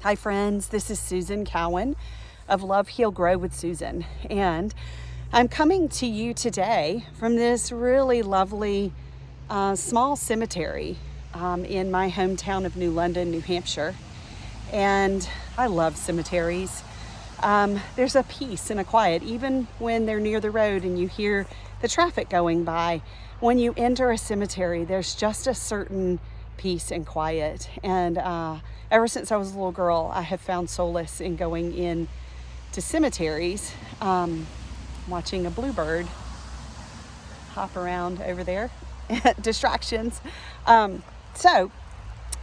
Hi friends, this is Susan Cowan of Love, Heal, Grow with Susan, and I'm coming to you today from this really lovely small cemetery in my hometown of New London, New Hampshire. And I love cemeteries. There's a peace and a quiet, even when they're near the road and you hear the traffic going by. When you enter a cemetery, there's just a certain peace and quiet. And ever since I was a little girl, I have found solace in going in to cemeteries, watching a bluebird hop around over there. Distractions. So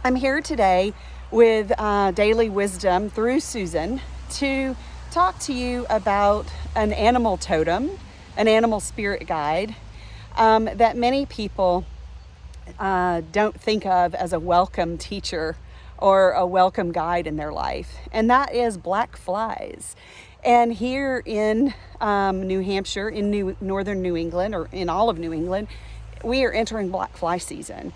I'm here today with Daily Wisdom through Susan to talk to you about an animal totem, an animal spirit guide that many people don't think of as a welcome teacher or a welcome guide in their life, and that is black flies. And here in New Hampshire, in northern New England, or in all of New England, we are entering black fly season.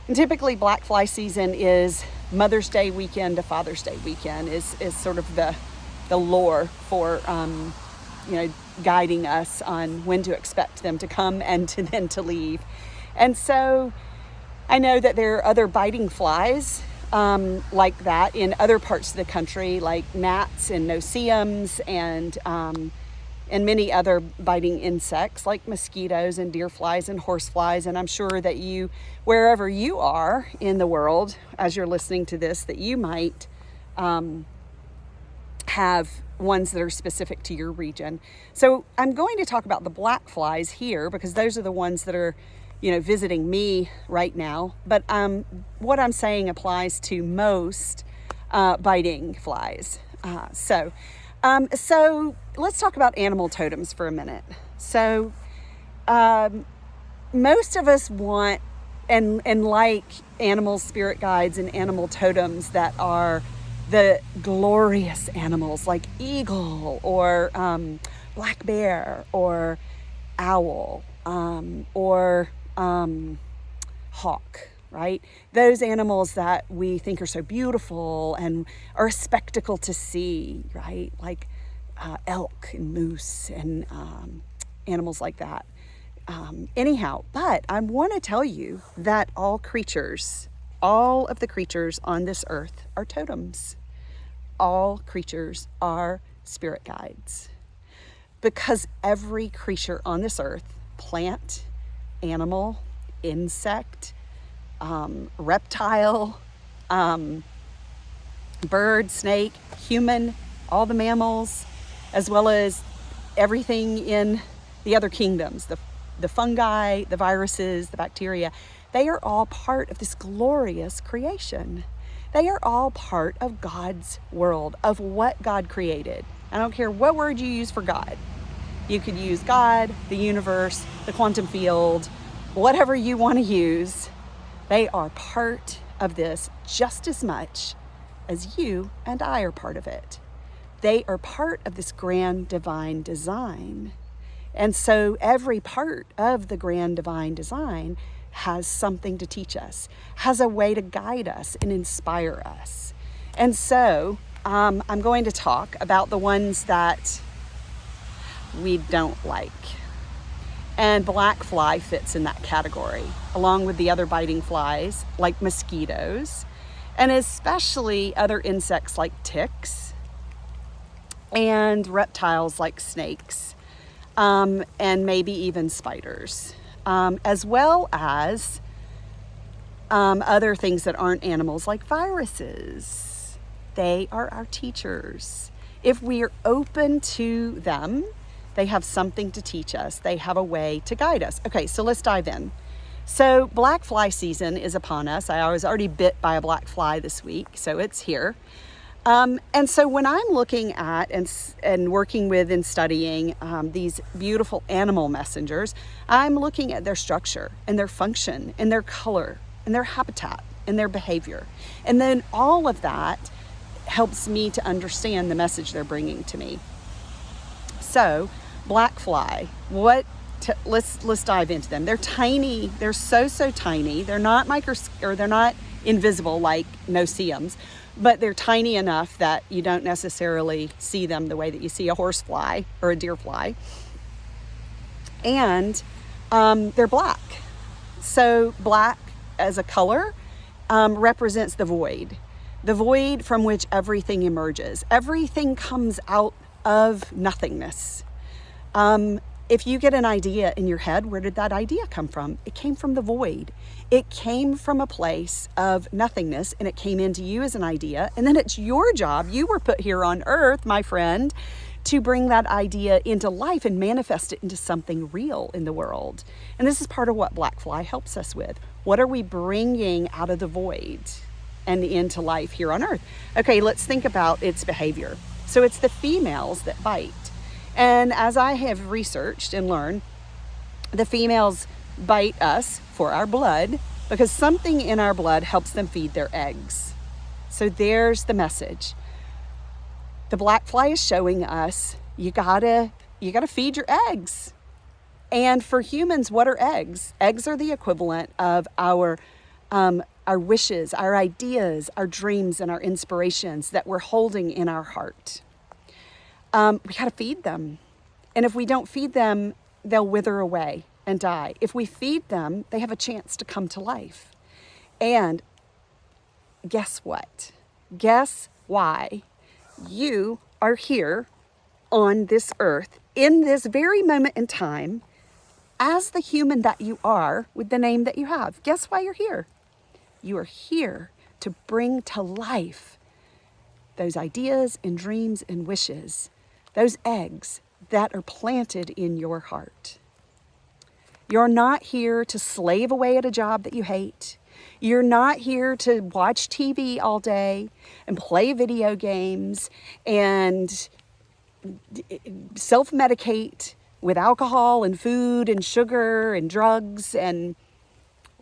And typically black fly season is Mother's Day weekend to Father's Day weekend is sort of the lore for guiding us on when to expect them to come and then to leave. And so I know that there are other biting flies like that in other parts of the country, like gnats and no-see-ums and many other biting insects like mosquitoes and deer flies and horse flies. And I'm sure that you, wherever you are in the world, as you're listening to this, that you might have ones that are specific to your region. So I'm going to talk about the black flies here because those are the ones that are visiting me right now. But what I'm saying applies to most biting flies. So let's talk about animal totems for a minute. So most of us want and like animal spirit guides and animal totems that are the glorious animals like eagle or black bear or owl or hawk, right? Those animals that we think are so beautiful and are a spectacle to see, right? Like elk and moose and animals like that. Anyhow, but I want to tell you that all of the creatures on this earth are totems. All creatures are spirit guides because every creature on this earth, plant, animal, insect, reptile, bird, snake, human, all the mammals, as well as everything in the other kingdoms, the fungi, the viruses, the bacteria, they are all part of this glorious creation. They are all part of God's world, of what God created. I don't care what word you use for God. You could use God, the universe, the quantum field, whatever you want to use. They are part of this just as much as you and I are part of it. They are part of this grand divine design. And so every part of the grand divine design has something to teach us, has a way to guide us and inspire us. And so I'm going to talk about the ones that we don't like. And black fly fits in that category, along with the other biting flies like mosquitoes, and especially other insects like ticks and reptiles like snakes, and maybe even spiders, as well as other things that aren't animals like viruses. They are our teachers. If we are open to them, they have something to teach us. They have a way to guide us. Okay, so let's dive in. So black fly season is upon us. I was already bit by a black fly this week, so it's here. And so when I'm looking at and working with and studying these beautiful animal messengers, I'm looking at their structure and their function and their color and their habitat and their behavior. And then all of that helps me to understand the message they're bringing to me. So black fly, let's dive into them. They're tiny. They're so tiny. They're not they're not invisible like no-see-ums, but they're tiny enough that you don't necessarily see them the way that you see a horse fly or a deer fly. And they're black. So black as a color represents the void from which everything emerges. Everything comes out of nothingness. If you get an idea in your head, where did that idea come from? It came from the void. It came from a place of nothingness, and it came into you as an idea. And then it's your job. You were put here on earth, my friend, to bring that idea into life and manifest it into something real in the world. And this is part of what Black Fly helps us with. What are we bringing out of the void and into life here on earth? Okay, let's think about its behavior. So it's the females that bite. And as I have researched and learned, the females bite us for our blood because something in our blood helps them feed their eggs. So there's the message. The black fly is showing us you gotta feed your eggs. And for humans, what are eggs? Eggs are the equivalent of our wishes, our ideas, our dreams, and our inspirations that we're holding in our heart. We gotta feed them. And if we don't feed them, they'll wither away and die. If we feed them, they have a chance to come to life. And guess what? Guess why you are here on this earth in this very moment in time as the human that you are with the name that you have. Guess why you're here? You are here to bring to life those ideas and dreams and wishes, those eggs that are planted in your heart. You're not here to slave away at a job that you hate. You're not here to watch TV all day and play video games and self-medicate with alcohol and food and sugar and drugs and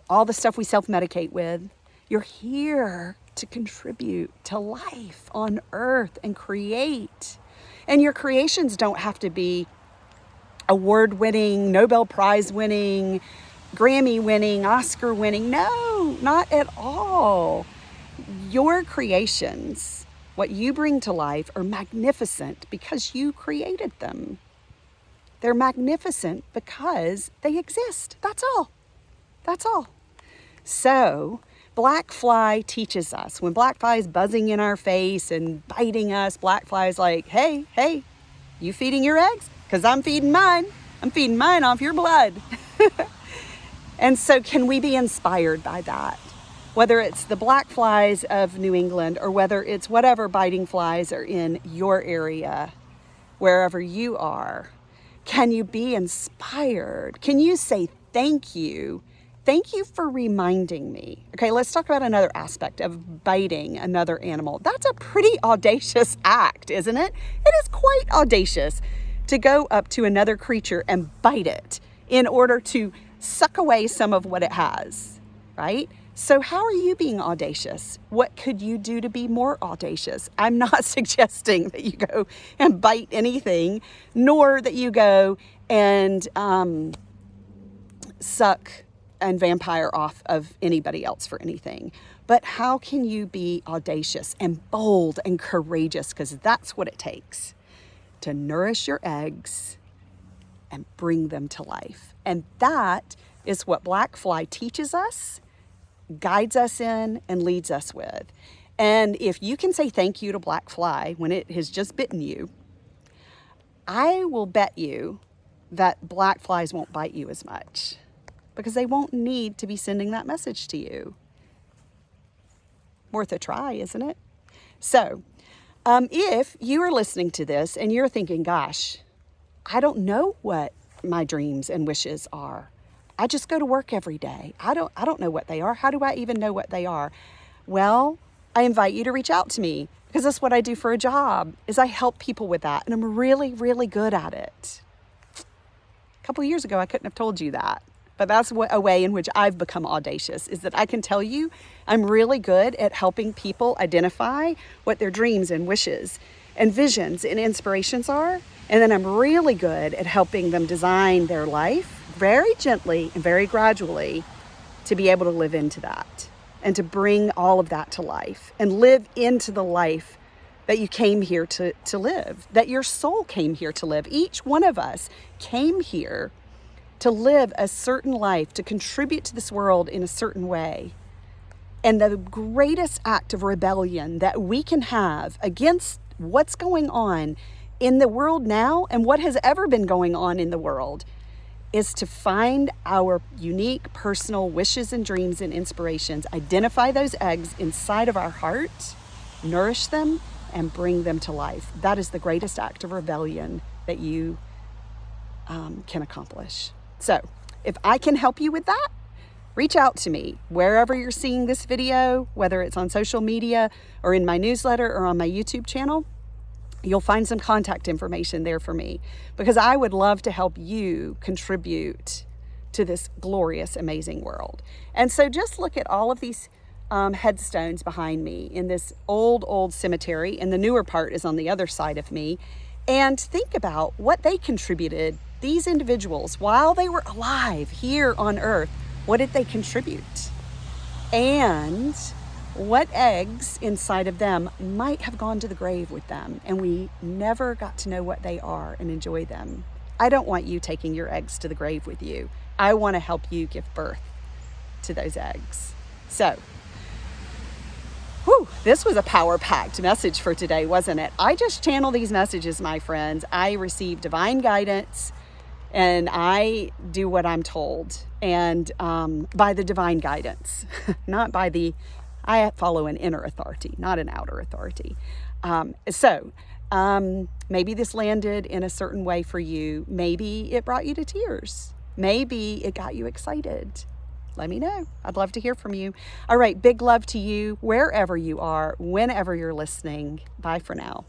all the stuff we self-medicate with. You're here to contribute to life on earth and create. And your creations don't have to be award-winning, Nobel Prize-winning, Grammy-winning, Oscar-winning. No, not at all. Your creations, what you bring to life, are magnificent because you created them. They're magnificent because they exist. That's all. That's all. So, black fly teaches us. When black fly is buzzing in our face and biting us, black fly is like, hey, you feeding your eggs? Because I'm feeding mine. I'm feeding mine off your blood. And so can we be inspired by that? Whether it's the black flies of New England or whether it's whatever biting flies are in your area, wherever you are, can you be inspired? Can you say thank you? Thank you for reminding me. Okay, let's talk about another aspect of biting another animal. That's a pretty audacious act, isn't it? It is quite audacious to go up to another creature and bite it in order to suck away some of what it has, right? So how are you being audacious? What could you do to be more audacious? I'm not suggesting that you go and bite anything, nor that you go and suck and vampire off of anybody else for anything. But how can you be audacious and bold and courageous? Because that's what it takes to nourish your eggs and bring them to life. And that is what black fly teaches us, guides us in, and leads us with. And if you can say thank you to black fly when it has just bitten you, I will bet you that black flies won't bite you as much because they won't need to be sending that message to you. Worth a try, isn't it? So, if you are listening to this and you're thinking, gosh, I don't know what my dreams and wishes are. I just go to work every day. I don't know what they are. How do I even know what they are? Well, I invite you to reach out to me because that's what I do for a job, is I help people with that. And I'm really, really good at it. A couple of years ago, I couldn't have told you that. But that's a way in which I've become audacious, is that I can tell you I'm really good at helping people identify what their dreams and wishes and visions and inspirations are. And then I'm really good at helping them design their life very gently and very gradually to be able to live into that. and to bring all of that to life and live into the life that you came here to live, that your soul came here to live. Each one of us came here to live a certain life, to contribute to this world in a certain way. And the greatest act of rebellion that we can have against what's going on in the world now and what has ever been going on in the world is to find our unique personal wishes and dreams and inspirations, identify those eggs inside of our heart, nourish them, and bring them to life. That is the greatest act of rebellion that you can accomplish. So if I can help you with that, reach out to me wherever you're seeing this video, whether it's on social media or in my newsletter or on my YouTube channel. You'll find some contact information there for me, because I would love to help you contribute to this glorious, amazing world. And so just look at all of these headstones behind me in this old cemetery, and the newer part is on the other side of me, and think about what they contributed. These individuals, while they were alive here on earth, what did they contribute? And what eggs inside of them might have gone to the grave with them, and we never got to know what they are and enjoy them. I don't want you taking your eggs to the grave with you. I want to help you give birth to those eggs. So, this was a power-packed message for today, wasn't it? I just channel these messages, my friends. I receive divine guidance, and I do what I'm told, and by the divine guidance, not by I follow an inner authority, not an outer authority. Maybe this landed in a certain way for you. Maybe it brought you to tears. Maybe it got you excited. Let me know. I'd love to hear from you. All right, big love to you wherever you are, whenever you're listening. Bye for now.